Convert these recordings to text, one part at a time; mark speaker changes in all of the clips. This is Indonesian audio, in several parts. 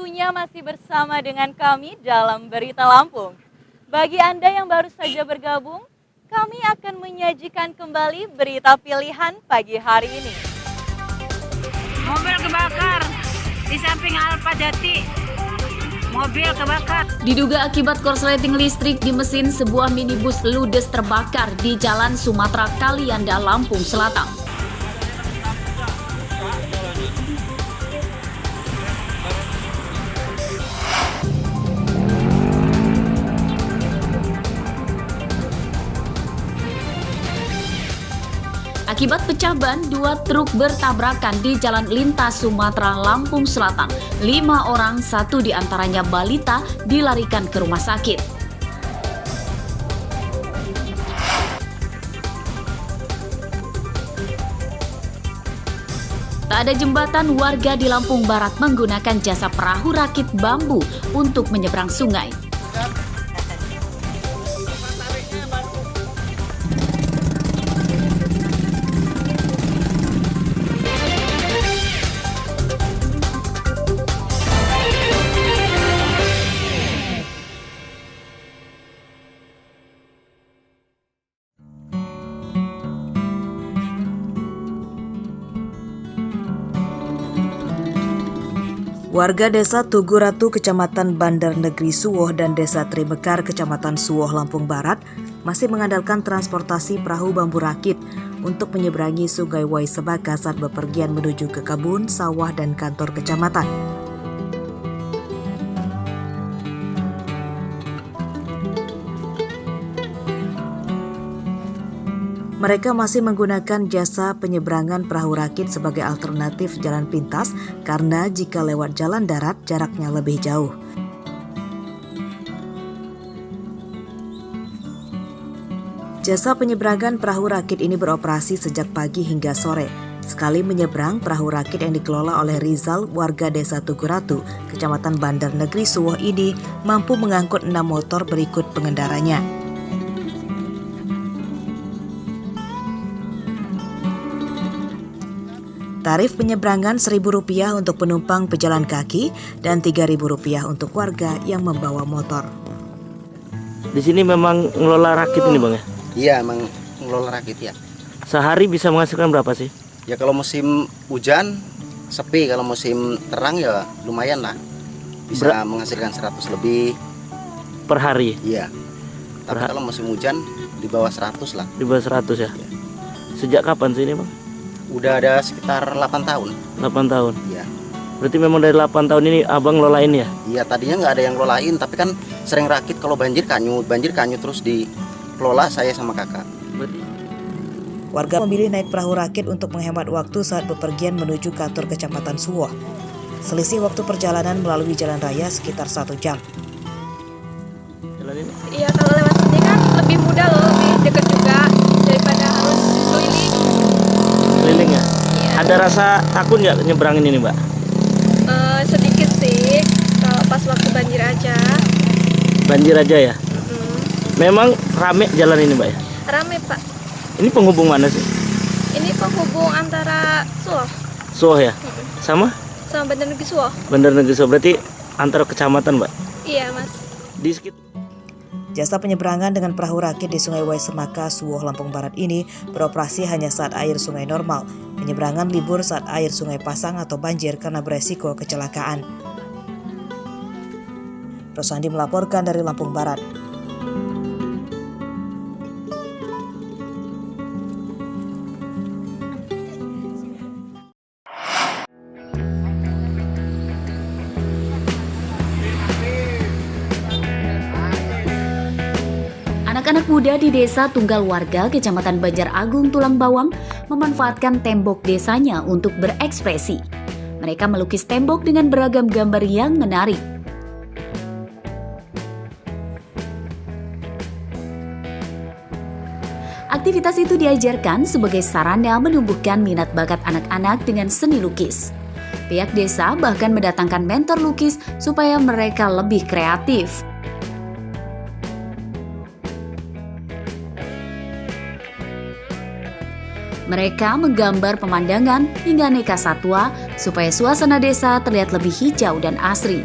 Speaker 1: waktunya masih bersama dengan kami dalam Berita Lampung. Bagi Anda yang baru saja bergabung, kami akan menyajikan kembali berita pilihan pagi hari ini.
Speaker 2: Mobil kebakar di samping Alfa Jati. Mobil kebakar.
Speaker 3: Diduga akibat korsleting listrik di mesin sebuah minibus ludes terbakar di Jalan Sumatera Kalianda, Lampung Selatan. Akibat pecah ban, 2 truk bertabrakan di Jalan Lintas Sumatera, Lampung Selatan. 5 orang, 1 diantaranya balita, dilarikan ke rumah sakit. Tak ada jembatan, warga di Lampung Barat menggunakan jasa perahu rakit bambu untuk menyeberang sungai.
Speaker 4: Warga Desa Tugu Ratu, Kecamatan Bandar Negeri Suwoh dan Desa Trimekar, Kecamatan Suwoh, Lampung Barat masih mengandalkan transportasi perahu bambu rakit untuk menyeberangi Sungai Waisebaka saat bepergian menuju ke kebun, sawah, dan kantor kecamatan. Mereka masih menggunakan jasa penyeberangan perahu rakit sebagai alternatif jalan pintas karena jika lewat jalan darat jaraknya lebih jauh. Jasa penyeberangan perahu rakit ini beroperasi sejak pagi hingga sore. Sekali menyeberang, perahu rakit yang dikelola oleh Rizal, warga Desa Tugu Ratu, Kecamatan Bandar Negeri Suwoh ini mampu mengangkut 6 motor berikut pengendaranya. Tarif penyeberangan Rp1.000 untuk penumpang pejalan kaki dan Rp3.000 untuk warga yang membawa motor.
Speaker 5: Di sini memang ngelola rakit ini Bang ya?
Speaker 6: Iya, emang ngelola rakit ya.
Speaker 5: Sehari bisa menghasilkan berapa sih?
Speaker 6: Ya kalau musim hujan sepi, kalau musim terang ya lumayan lah. Bisa menghasilkan 100 lebih.
Speaker 5: Per hari?
Speaker 6: Iya. Tapi kalau musim hujan di bawah 100 lah.
Speaker 5: Di bawah 100 ya?
Speaker 6: Ya.
Speaker 5: Sejak kapan sih ini Bang?
Speaker 6: Udah ada sekitar 8 tahun.
Speaker 5: 8 tahun?
Speaker 6: Iya.
Speaker 5: Berarti memang dari 8 tahun ini Abang lolain ya?
Speaker 6: Iya, tadinya nggak ada yang lolain, tapi kan sering rakit kalau banjir kanyut terus dikelola saya sama kakak.
Speaker 4: Warga memilih naik perahu rakit untuk menghemat waktu saat bepergian menuju kantor Kecamatan Suwoh. Selisih waktu perjalanan melalui jalan raya sekitar 1 jam.
Speaker 5: Jalan ini?
Speaker 7: Iya, kalau lewat sini kan lebih mudah loh, lebih dekat juga daripada harus keliling.
Speaker 5: Keliling ya?
Speaker 7: Iya.
Speaker 5: Ada rasa takut nggak nyebrangin ini Mbak?
Speaker 7: Sedikit sih, kalau pas waktu banjir aja.
Speaker 5: Banjir aja ya? Memang rame jalan ini Mbak ya?
Speaker 7: Rame Pak.
Speaker 5: Ini penghubung mana sih?
Speaker 7: Ini penghubung antara Suwoh
Speaker 5: Suwoh ya? Sama?
Speaker 7: sama Bandar Negeri Suwoh.
Speaker 5: Bandar Negeri Suwoh, berarti antara kecamatan Mbak?
Speaker 7: Iya Mas.
Speaker 5: Di sekitar.
Speaker 4: Jasa penyeberangan dengan perahu rakit di Sungai Waisebaka, Suwoh, Lampung Barat ini beroperasi hanya saat air sungai normal. Penyeberangan libur saat air sungai pasang atau banjir karena beresiko kecelakaan. Rosandi melaporkan dari Lampung Barat.
Speaker 3: Anak-anak muda di Desa Tunggal Warga, Kecamatan Banjar Agung, Tulang Bawang, memanfaatkan tembok desanya untuk berekspresi. Mereka melukis tembok dengan beragam gambar yang menarik. Aktivitas itu diajarkan sebagai sarana menumbuhkan minat bakat anak-anak dengan seni lukis. Pihak desa bahkan mendatangkan mentor lukis supaya mereka lebih kreatif. Mereka menggambar pemandangan hingga aneka satwa supaya suasana desa terlihat lebih hijau dan asri.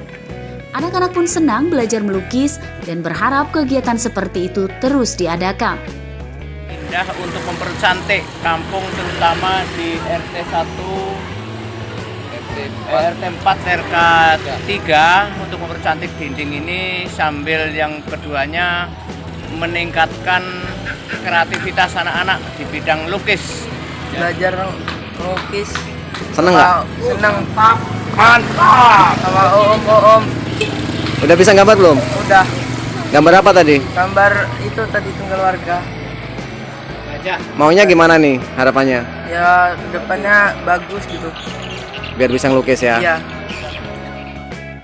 Speaker 3: Anak-anak pun senang belajar melukis dan berharap kegiatan seperti itu terus diadakan.
Speaker 8: Indah untuk mempercantik kampung, terutama di RT 1, RT 4, RK 3 untuk mempercantik dinding ini, sambil yang keduanya meningkatkan kreativitas anak-anak di bidang lukis.
Speaker 9: Belajar melukis.
Speaker 6: Seneng nggak?
Speaker 9: Seneng.
Speaker 8: Mantap!
Speaker 9: Sama om.
Speaker 6: Udah bisa gambar belum?
Speaker 9: Udah.
Speaker 6: Gambar apa tadi?
Speaker 9: Gambar itu tadi tunggal warga.
Speaker 6: Maunya gimana nih harapannya?
Speaker 9: Ya depannya bagus gitu.
Speaker 6: Biar bisa ngelukis ya?
Speaker 9: Iya.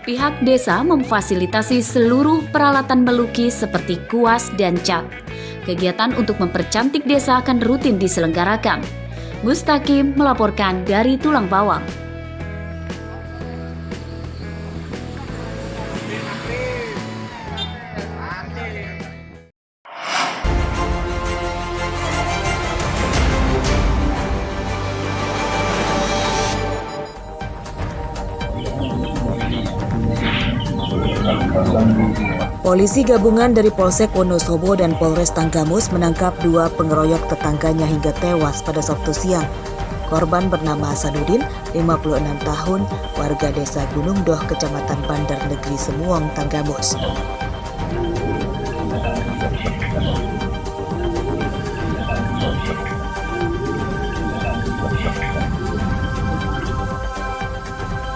Speaker 3: Pihak desa memfasilitasi seluruh peralatan melukis seperti kuas dan cat. Kegiatan untuk mempercantik desa akan rutin diselenggarakan. Mustaqim melaporkan dari Tulang Bawang.
Speaker 4: Polisi gabungan dari Polsek Wonosobo dan Polres Tanggamus menangkap 2 pengeroyok tetangganya hingga tewas pada Sabtu siang. Korban bernama Hasanuddin, 56 tahun, warga desa Gunung Doh, Kecamatan Bandar Negeri Semuong, Tanggamus.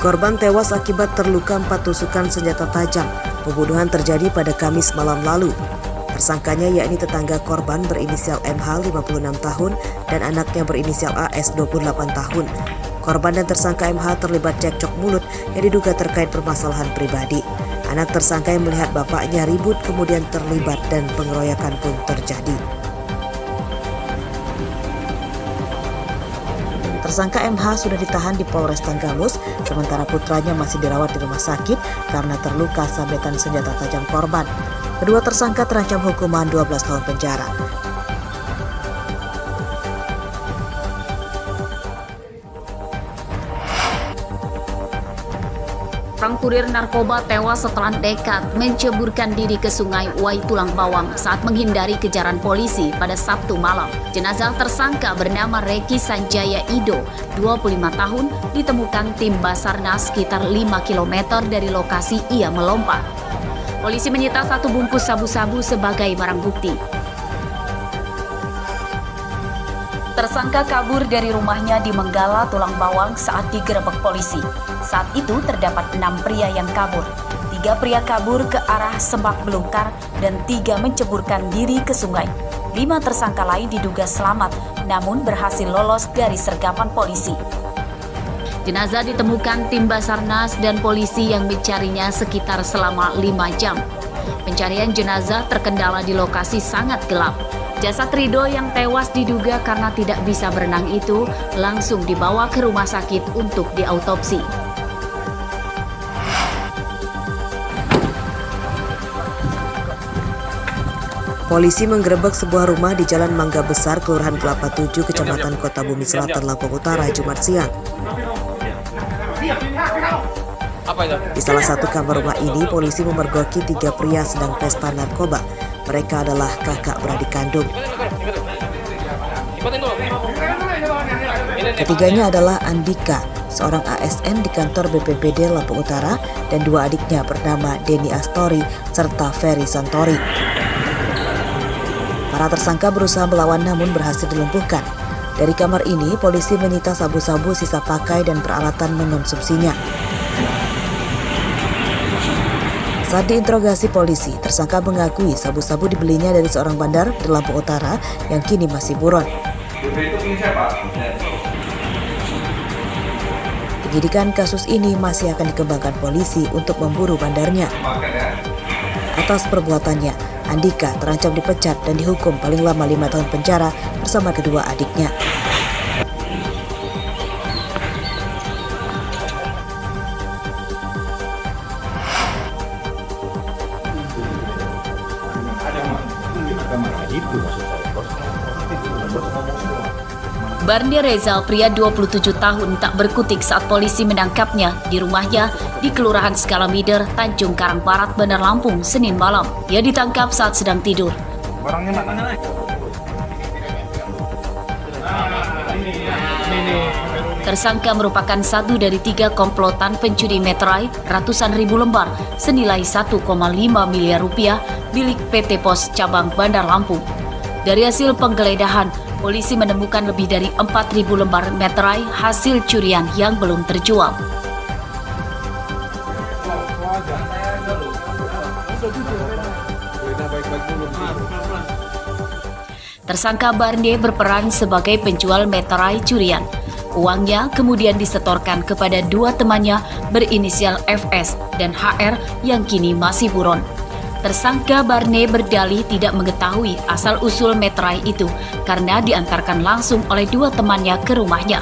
Speaker 4: Korban tewas akibat terluka 4 tusukan senjata tajam. Pembunuhan terjadi pada Kamis malam lalu. Tersangkanya yakni tetangga korban berinisial MH 56 tahun dan anaknya berinisial AS 28 tahun. Korban dan tersangka MH terlibat cekcok mulut yang diduga terkait permasalahan pribadi. Anak tersangka yang melihat bapaknya ribut kemudian terlibat dan pengeroyokan pun terjadi. Tersangka MH sudah ditahan di Polres Tanggamus, sementara putranya masih dirawat di rumah sakit karena terluka sabetan senjata tajam korban. Kedua tersangka terancam hukuman 12 tahun penjara.
Speaker 3: Sang kurir narkoba tewas setelah nekat menceburkan diri ke sungai Uai Tulang Bawang saat menghindari kejaran polisi pada Sabtu malam. Jenazah tersangka bernama Reki Sanjaya Ido, 25 tahun, ditemukan tim Basarnas sekitar 5 km dari lokasi ia melompat. Polisi menyita 1 bungkus sabu-sabu sebagai barang bukti. Tersangka kabur dari rumahnya di Menggala, Tulang Bawang saat digerebek polisi. Saat itu terdapat 6 pria yang kabur. 3 pria kabur ke arah Semak Belungkar dan 3 menceburkan diri ke sungai. 5 tersangka lain diduga selamat namun berhasil lolos dari sergapan polisi. Jenazah ditemukan tim Basarnas dan polisi yang mencarinya sekitar selama 5 jam. Pencarian jenazah terkendala di lokasi sangat gelap. Jasad Rido yang tewas diduga karena tidak bisa berenang itu langsung dibawa ke rumah sakit untuk diautopsi.
Speaker 4: Polisi menggerebek sebuah rumah di Jalan Mangga Besar, Kelurahan Kelapa 7, Kecamatan Kota Bumi Selatan, Lampung Utara, Jumat siang. Di salah satu kamar rumah ini, polisi memergoki 3 pria sedang pesta narkoba. Mereka adalah kakak beradik kandung. Ketiganya adalah Andika, seorang ASN di kantor BPBD Lampung Utara, dan 2 adiknya bernama Denny Astori serta Ferry Santori. Para tersangka berusaha melawan namun berhasil dilumpuhkan. Dari kamar ini, polisi menyita sabu-sabu sisa pakai dan peralatan mengonsumsinya. Saat diinterogasi polisi, tersangka mengakui sabu-sabu dibelinya dari seorang bandar di Lampung Utara yang kini masih buron. Penyidikan kasus ini masih akan dikembangkan polisi untuk memburu bandarnya. Atas perbuatannya, Andika terancam dipecat dan dihukum paling lama 5 tahun penjara bersama kedua adiknya.
Speaker 3: Barnde Reza, pria 27 tahun, tak berkutik saat polisi menangkapnya di rumahnya di Kelurahan Skalameder, Tanjung Karang Barat, Bandar Lampung, Senin malam. Ia ditangkap saat sedang tidur.
Speaker 10: Barangnya mana?
Speaker 3: Tersangka merupakan satu dari 3 komplotan pencuri meterai ratusan ribu lembar senilai 1,5 miliar rupiah milik PT Pos Cabang Bandar Lampung. Dari hasil penggeledahan, polisi menemukan lebih dari 4.000 lembar meterai hasil curian yang belum terjual. Tersangka Barnde berperan sebagai penjual meterai curian. Uangnya kemudian disetorkan kepada 2 temannya berinisial FS dan HR yang kini masih buron. Tersangka Barnde berdalih tidak mengetahui asal-usul meterai itu karena diantarkan langsung oleh 2 temannya ke rumahnya.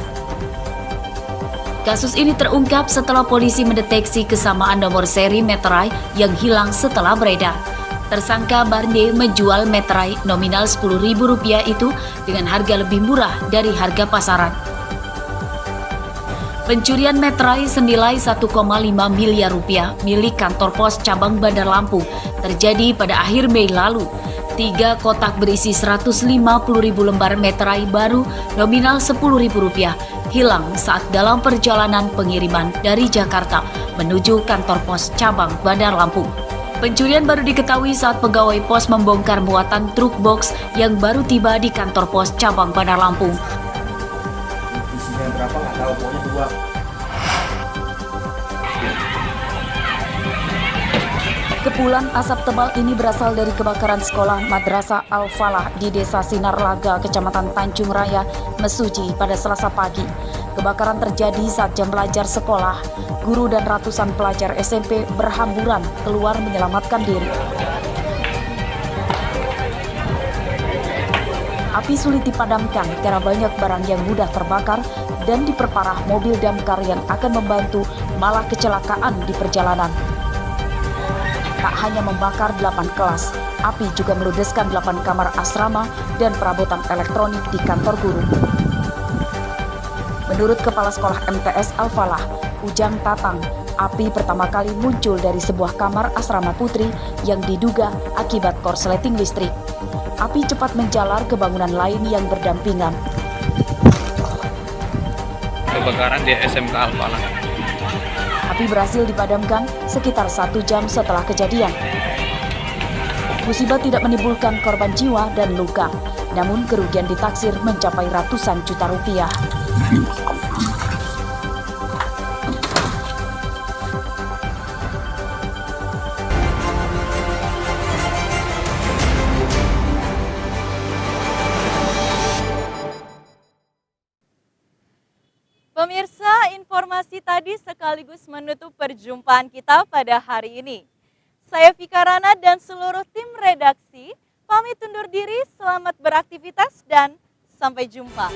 Speaker 3: Kasus ini terungkap setelah polisi mendeteksi kesamaan nomor seri meterai yang hilang setelah beredar. Tersangka Barnde menjual meterai nominal Rp10.000 itu dengan harga lebih murah dari harga pasaran. Pencurian meterai senilai 1,5 miliar rupiah milik kantor pos cabang Bandar Lampung terjadi pada akhir Mei lalu. 3 kotak berisi 150.000 lembar meterai baru nominal Rp10.000 hilang saat dalam perjalanan pengiriman dari Jakarta menuju kantor pos cabang Bandar Lampung. Pencurian baru diketahui saat pegawai pos membongkar muatan truk box yang baru tiba di kantor pos cabang Bandar Lampung.
Speaker 10: Isinya berapa nggak tahu, pokoknya 2.
Speaker 3: Kepulan asap tebal ini berasal dari kebakaran sekolah Madrasah Al-Falah di Desa Sinar Laga, Kecamatan Tanjung Raya, Mesuji pada Selasa pagi. Kebakaran terjadi saat jam belajar sekolah. Guru dan ratusan pelajar SMP berhamburan keluar menyelamatkan diri. Api sulit dipadamkan karena banyak barang yang mudah terbakar dan diperparah mobil damkar yang akan membantu malah kecelakaan di perjalanan. Tak hanya membakar 8 kelas, api juga meludeskan 8 kamar asrama dan perabotan elektronik di kantor guru. Menurut Kepala Sekolah MTS Al-Falah, Ujang Tatang, api pertama kali muncul dari sebuah kamar asrama putri yang diduga akibat korsleting listrik. Api cepat menjalar ke bangunan lain yang berdampingan.
Speaker 11: Kebakaran di SMK Al-Falah.
Speaker 3: Api berhasil dipadamkan sekitar 1 jam setelah kejadian. Musibah tidak menimbulkan korban jiwa dan luka, namun kerugian ditaksir mencapai ratusan juta rupiah.
Speaker 1: Pemirsa, informasi tadi sekaligus menutup perjumpaan kita pada hari ini. Saya Vika Rana dan seluruh tim redaksi pamit undur diri, selamat beraktivitas dan sampai jumpa.